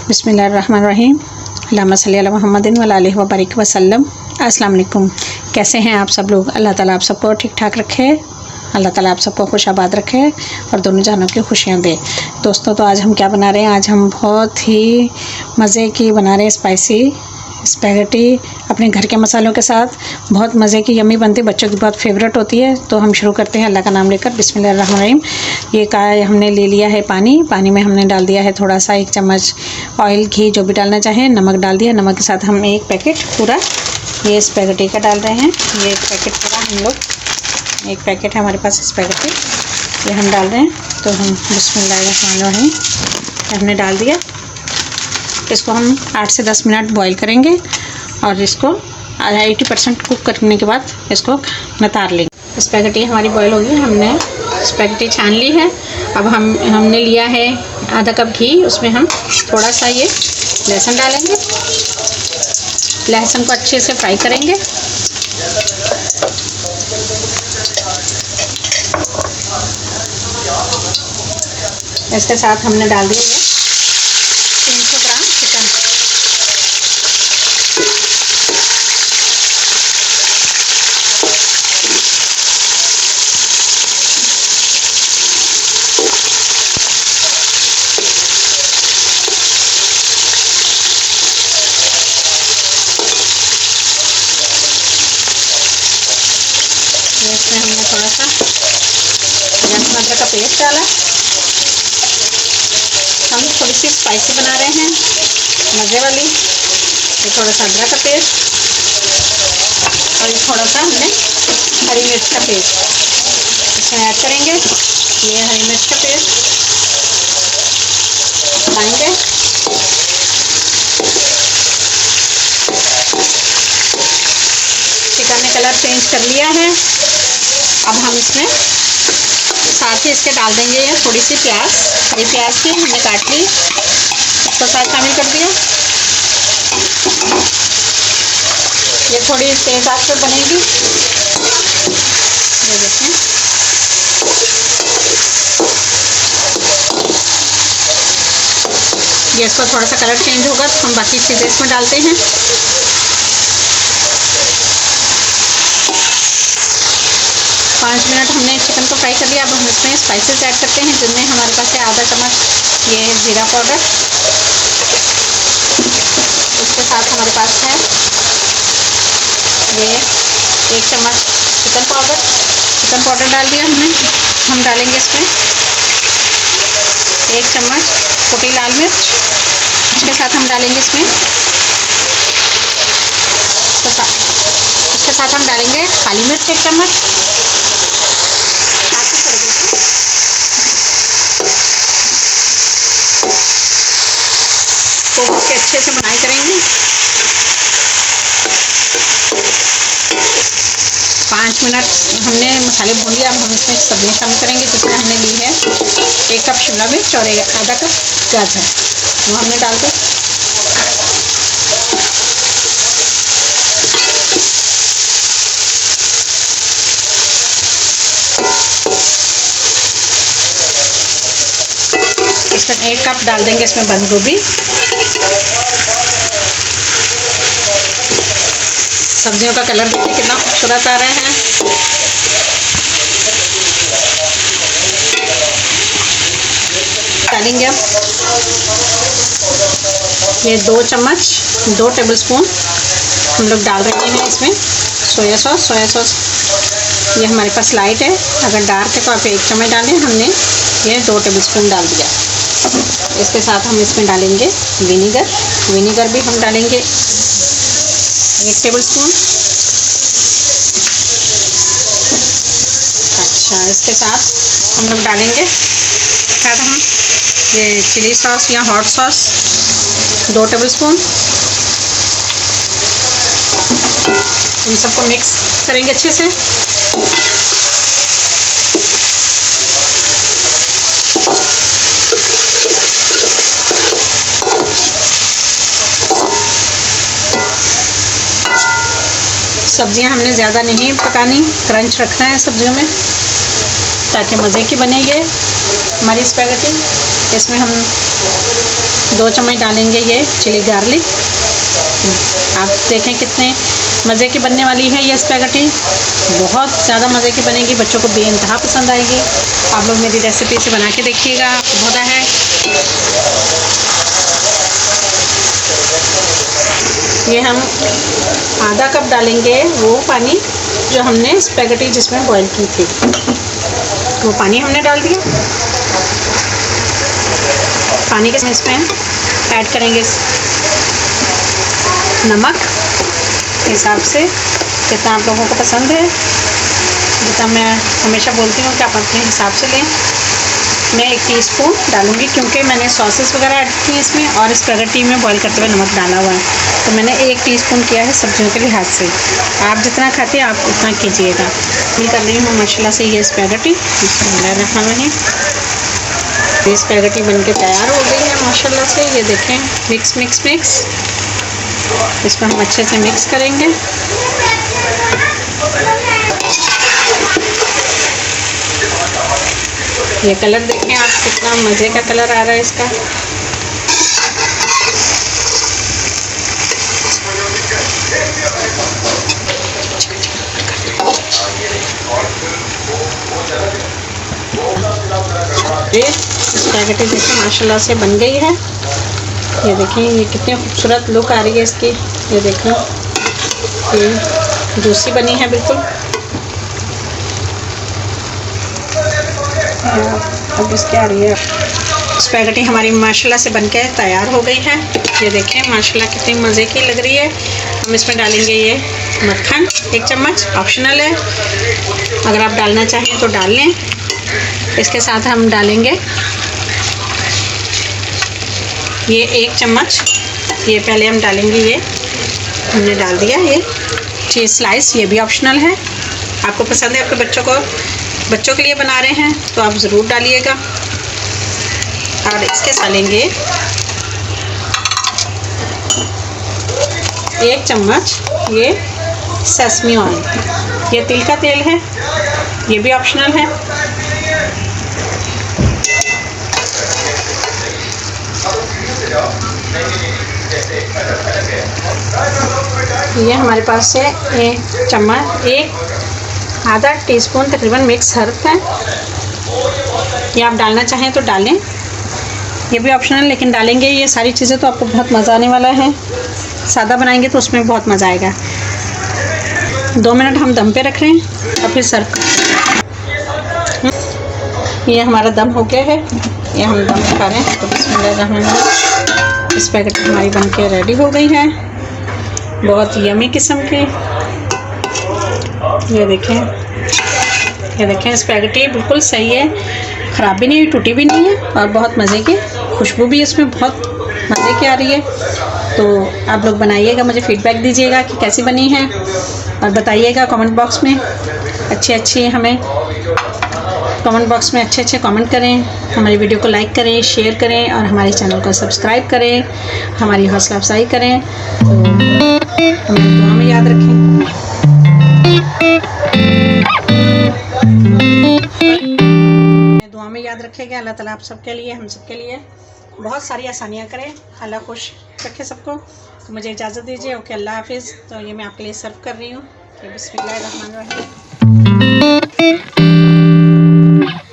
बिस्मिल्लाहिर्रहमानिर्रहीम। अल्लाहुम्मा सल्ली अला मुहम्मदिन व अला आलिहि व बारिक वसल्लम। अस्सलाम वालेकुम। कैसे हैं आप सब लोग? अल्लाह ताला आप सबको ठीक ठाक रखे, अल्लाह ताला आप सबको खुश आबाद रखे और दोनों जहानों की खुशियाँ दे। दोस्तों, तो आज हम क्या बना रहे हैं? आज हम बहुत ही मज़े की बना रहे हैं स्पाइसी स्पैगेटी अपने घर के मसालों के साथ। बहुत मज़े की यम्मी बनती है, बच्चों की बहुत फेवरेट होती है। तो हम शुरू करते हैं अल्लाह का नाम लेकर। बिस्मिल्लाहिर्रहमानिर्रहीम। ये हमने ले लिया है पानी में हमने डाल दिया है थोड़ा सा 1 चम्मच ऑयल, घी, जो भी डालना चाहें। नमक डाल दिया। नमक के साथ हम 1 पैकेट पूरा ये स्पैगेटी का डाल रहे हैं। ये 1 पैकेट पूरा हम लोग 1 पैकेट है हमारे पास स्पैगेटी, ये हम डाल रहे हैं। तो हम बिस्मिल्लाहिर्रहमानिर्रहीम हमने डाल दिया। इसको हम 8 से 10 मिनट बॉईल करेंगे और इसको 80% कुक करने के बाद इसको नितार लेंगे। स्पैगेटी हमारी बॉईल हो गई, हमने स्पैगेटी छान ली है। अब हमने लिया है आधा कप घी, उसमें हम थोड़ा सा ये लहसुन डालेंगे। लहसुन को अच्छे से फ्राई करेंगे। इसके साथ हमने डाल दिया 300 ग्राम चिकन। इसमें हमने थोड़ा सा लहसुन अदरक का पेस्ट डाला। हम थोड़ी सी स्पाइसी बना रहे हैं, मज़े वाली। ये थोड़ा सा अदरक का पेस्ट और ये थोड़ा सा हमने हरी मिर्च का पेस्ट इसमें ऐड करेंगे। ये हरी मिर्च का पेस्ट डालेंगे। चिकन ने कलर चेंज कर लिया है। अब हम इसमें साथ ही इसके डाल देंगे ये थोड़ी सी प्याज। ये प्याज की हमने काट ली, इसको साथ शामिल कर दिया। ये थोड़ी तेज आंच पे बनेगी। ये देखें, ये इसको थोड़ा सा कलर चेंज होगा तो हम बाकी चीज़ें इसमें डालते हैं। पाँच मिनट हमने चिकन को फ्राई कर लिया। अब हम इसमें स्पाइसेस ऐड करते हैं, जिनमें हमारे पास है आधा चम्मच ये जीरा पाउडर। उसके साथ हमारे पास है ये 1 चम्मच चिकन पाउडर डाल दिया हमने। हम डालेंगे इसमें 1 चम्मच कुटी लाल मिर्च। इसके साथ हम डालेंगे इसके साथ हम डालेंगे काली मिर्च 1 चम्मच। तो इसके अच्छे से बुनाई करेंगे। 5 मिनट हमने मसाले भून लिया। अब हम इसमें सब्जियाँ शामिल करेंगे, जिसमें हमने ली है 1 कप शिमला मिर्च और आधा कप गाजर, वो हमने डाल के इसमें 1 कप डाल देंगे इसमें बंद गोभी। सब्जियों का कलर देखिए कितना खूबसूरत आ रहा है। डालेंगे अब ये 2 टेबलस्पून हम लोग डाल रहे हैं इसमें सोया सॉस। ये हमारे पास लाइट है, अगर डार्क है तो आप 1 चम्मच डालें। हमने ये 2 टेबलस्पून डाल दिया। इसके साथ हम इसमें डालेंगे विनीगर भी हम डालेंगे 1 टेबलस्पून। अच्छा, इसके साथ हम लोग डालेंगे हम ये चिली सॉस या हॉट सॉस 2 टेबलस्पून। इन सबको मिक्स करेंगे अच्छे से। सब्जियां हमने ज़्यादा नहीं पकानी, क्रंच रखना है सब्जियों में ताकि मज़े की बने ये हमारी स्पैगेटी। इसमें हम 2 चम्मच डालेंगे ये चिली गार्लिक। आप देखें कितने मज़े की बनने वाली है ये स्पैगेटी, बहुत ज़्यादा मज़े की बनेगी, बच्चों को बेइंतहा पसंद आएगी। आप लोग मेरी रेसिपी से बना के देखिएगा, आपको बहुत है। ये हम आधा कप डालेंगे वो पानी जो हमने स्पैगेटी जिसमें बॉईल की थी, वो पानी हमने डाल दिया। पानी के इसमें ऐड करेंगे नमक हिसाब से, जितना आप लोगों को पसंद है, जितना मैं हमेशा बोलती हूँ कि आप अपने हिसाब से लें। मैं 1 टीस्पून डालूँगी क्योंकि मैंने सॉसेस वगैरह ऐड की इसमें और स्पैगेटी में बॉईल करते हुए नमक डाला हुआ है, तो मैंने 1 टीस्पून किया है सब्जियों के लिहाज से। आप जितना खाते हैं आप उतना कीजिएगा। मैं कर रही हूँ माशाल्लाह से ये स्पैगेटी। बिस्मिल्लाहिर्रहमानिर्रहीम। ये स्पैगेटी बनके तैयार हो गई है माशाल्लाह से। ये देखें, मिक्स मिक्स मिक्स। इसको हम अच्छे से मिक्स करेंगे। ये कलर देखें आप, कितना मज़े का कलर आ रहा है इसका। ये स्पैगेटी देखें माशाल्लाह से बन गई है। ये देखें, ये कितनी खूबसूरत लुक आ रही है इसकी। ये देखें, ये जूसी बनी है बिल्कुल। अब इसकी आ रही है स्पैगेटी हमारी माशाल्लाह से बनके तैयार हो गई है। ये देखें माशाल्लाह कितनी मज़े की लग रही है। हम इसमें डालेंगे ये मक्खन 1 चम्मच, ऑप्शनल है, अगर आप डालना चाहें तो डाल लें। इसके साथ हम डालेंगे ये 1 चम्मच, ये पहले हम डालेंगे, ये हमने डाल दिया। ये चीज़ स्लाइस, ये भी ऑप्शनल है, आपको पसंद है, आपके बच्चों के लिए बना रहे हैं तो आप ज़रूर डालिएगा। और इसके साथ लेंगे 1 चम्मच ये सेसमी ऑयल, ये तिल का तेल है, ये भी ऑप्शनल है। ये हमारे पास से 1 चम्मच, 1/2 टीस्पून तकरीबन मिक्स हर्ब है। ये आप डालना चाहें तो डालें, ये भी ऑप्शनल, लेकिन डालेंगे ये सारी चीज़ें तो आपको बहुत मज़ा आने वाला है। सादा बनाएंगे तो उसमें बहुत मज़ा आएगा। 2 मिनट हम दम पे रख रहे हैं और फिर सर्व करें। ये हमारा दम हो गया है, ये हम दम कर रहे हैं। तो बिस्मिल्लाह, स्पैगेटी हमारी बनके रेडी हो गई है, बहुत यमी किस्म की। ये देखें स्पैगेटी बिल्कुल सही है, ख़राब भी नहीं हुई, टूटी भी नहीं है, और बहुत मज़े की खुशबू भी इसमें बहुत मज़े की आ रही है। तो आप लोग बनाइएगा, मुझे फ़ीडबैक दीजिएगा कि कैसी बनी है और बताइएगा कमेंट बॉक्स में। अच्छे हमें कमेंट बॉक्स में अच्छे कमेंट करें, हमारी वीडियो को लाइक करें, शेयर करें और हमारे चैनल को सब्सक्राइब करें, हमारी हौसला अफजाई करें। तो हमें दुआ में याद रखें। दुआ में याद रखेगा अल्लाह ताला आप सबके लिए, हम सबके लिए बहुत सारी आसानियाँ करें, अल्लाह खुश रखे सबको। तो मुझे इजाज़त दीजिए, ओके, अल्लाह हाफिज़। तो ये मैं आपके लिए सर्व कर रही हूँ। बिस्मिल्लाहिर्रहमानिर्रहीम।